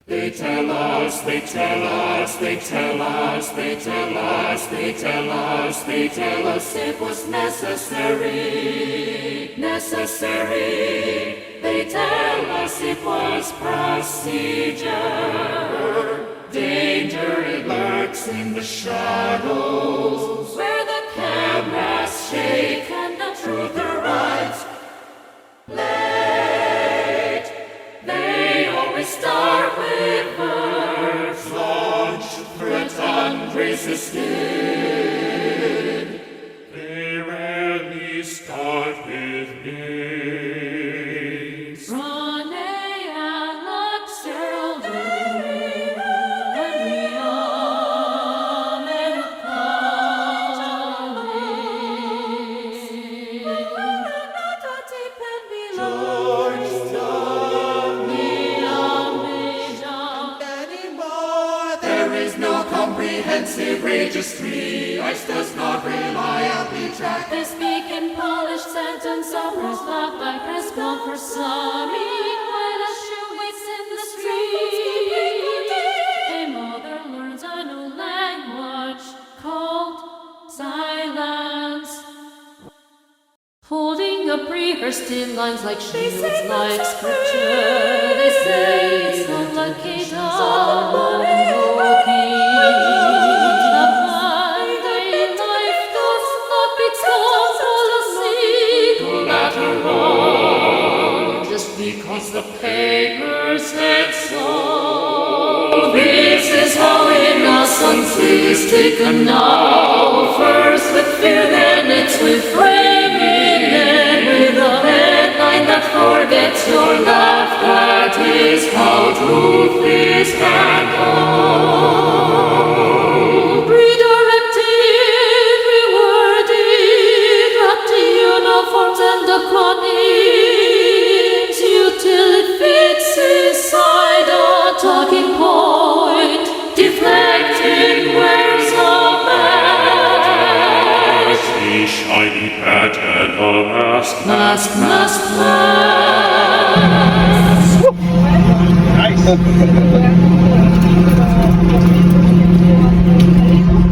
They tell us, they tell us, they tell us, they tell us, they tell us, they tell us it was necessary, necessary. They tell us it was procedure. Danger, it lurks in the shadows, where the cameras shake and the truth arrives late. They always start with verbs, launch, threaten, resisted. They rarely start with names. Ronnie, Alex, Gerald, comprehensive registry. ICE does not reliably track. They speak in polished sentence, a press locked by press code for some. While a shoe waits in the street, a mother learns a new language called silence. Holding up rehearsed in lines like shields, like scripture. They say it's not like because the paper said so. This is how innocence is taken now. First with fear, then it's with framing, then with a headline that forgets your laugh. That is how truth is handled. Redirected, reworded, wrapped in uniforms and acronyms, till it fits inside a talking point, deflecting words of mask. A shiny pet and a mask. Mask. Nice.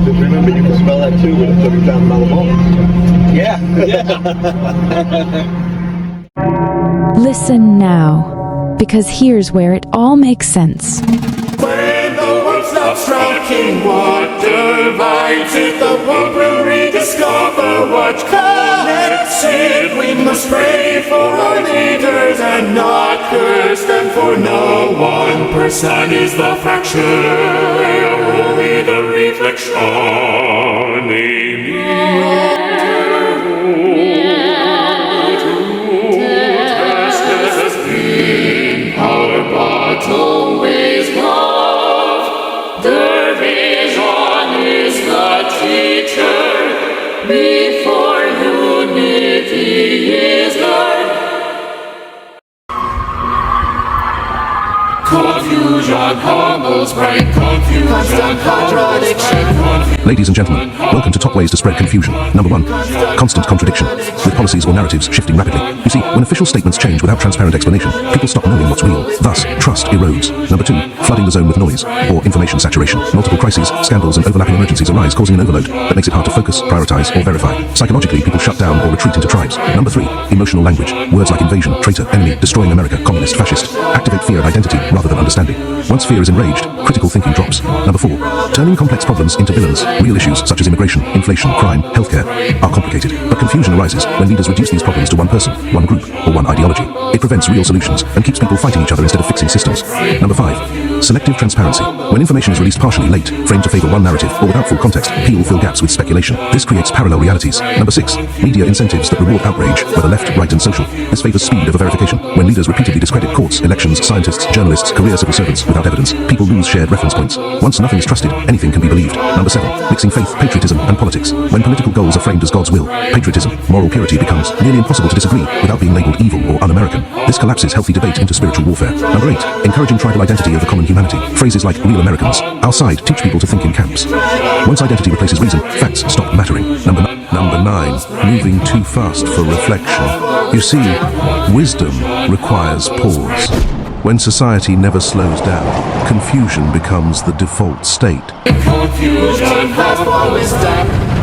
Just remember, you can spell that too with a $30,000 ball. Yeah. Listen now, because here's where it all makes sense. When the world stops striking, what divides it? The world will rediscover what connects it. We must pray for our leaders and not curse them, for no one person is the fracture, only the reflection. Amen. Always love, the vision is the teacher, before unity is learned. Confusion humbles brain, confusion contradiction. Ladies and gentlemen, welcome to Top Ways to Spread Confusion. Number 1, constant contradiction, with policies or narratives shifting rapidly. You see, when official statements change without transparent explanation, people stop knowing what's real. Thus, trust erodes. Number 2, flooding the zone with noise, or information saturation. Multiple crises, scandals, and overlapping emergencies arise, causing an overload that makes it hard to focus, prioritize, or verify. Psychologically, people shut down or retreat into tribes. Number 3, emotional language. Words like invasion, traitor, enemy, destroying America, communist, fascist, activate fear and identity rather than understanding. Once fear is enraged, critical thinking drops. Number 4, turning complex problems into villains. Real issues such as immigration, inflation, crime, healthcare are complicated, but confusion arises when leaders reduce these problems to one person, one group, or one ideology. It prevents real solutions and keeps people fighting each other instead of fixing systems. Number 5, selective transparency. When information is released partially late, framed to favor one narrative, or without full context, people fill gaps with speculation. This creates parallel realities. Number 6, media incentives that reward outrage, whether left, right, and social. This favors speed over verification. When leaders repeatedly discredit courts, elections, scientists, journalists, career civil servants without evidence, people lose shared reference points. Once nothing is trusted, anything can be believed. Number 7, mixing faith, patriotism, and politics. When political goals are framed as God's will, patriotism, moral purity becomes nearly impossible to disagree without being labeled evil or un-American. This collapses healthy debate into spiritual warfare. Number 8, encouraging tribal identity over common humanity. Phrases like real Americans, our side, teach people to think in camps. Once identity replaces reason, facts stop mattering. Number 9, moving too fast for reflection. You see, wisdom requires pause. When society never slows down, confusion becomes the default state. Confusion has always done.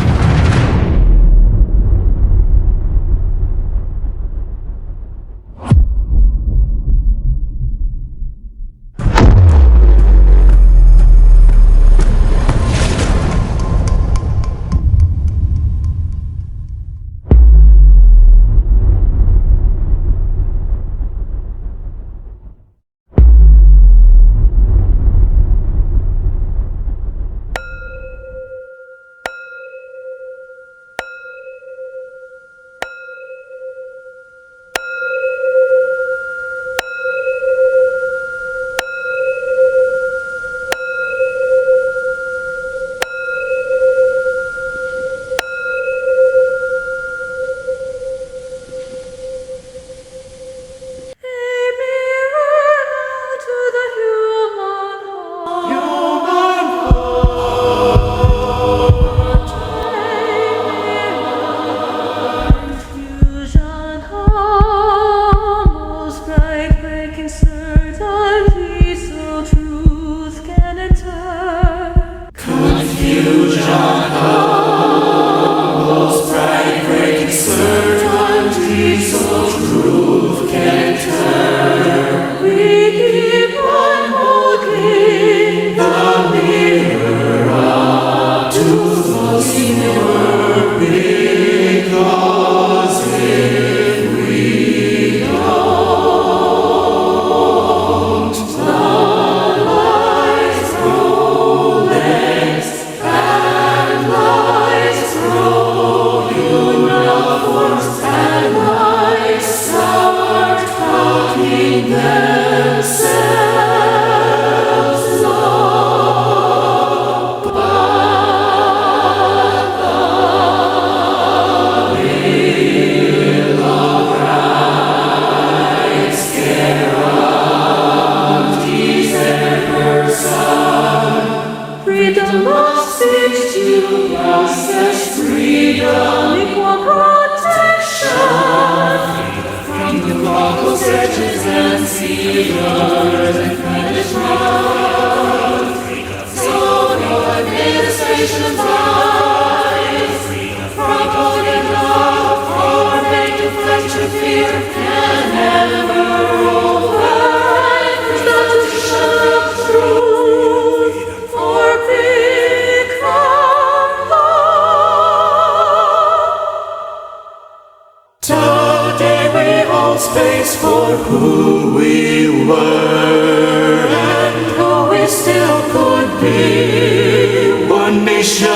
Space for who we were and who we still could be. One nation,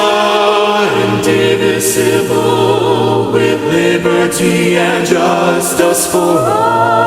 indivisible, with liberty and justice for all.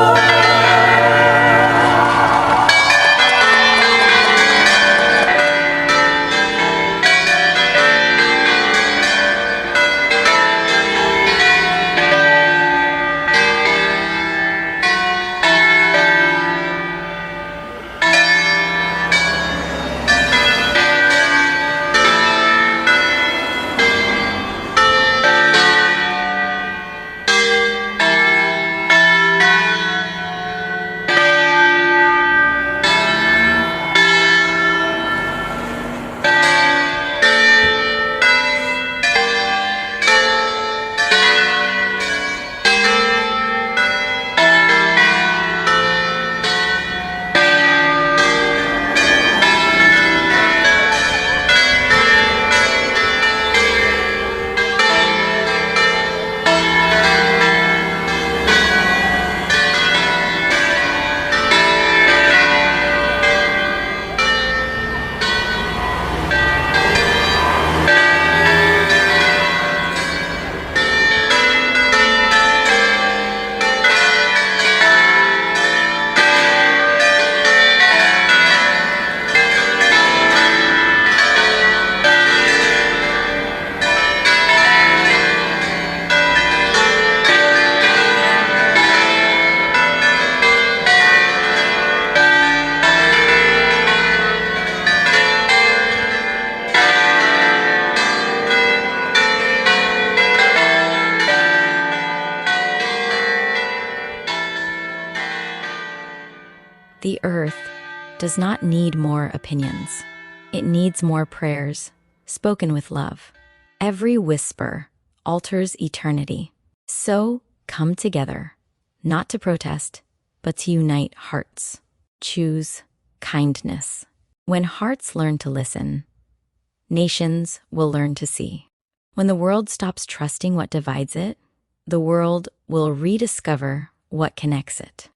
earth does not need more opinions. It needs more prayers, spoken with love. Every whisper alters eternity. So come together, not to protest, but to unite hearts. Choose kindness. When hearts learn to listen, nations will learn to see. When the world stops trusting what divides it, the world will rediscover what connects it.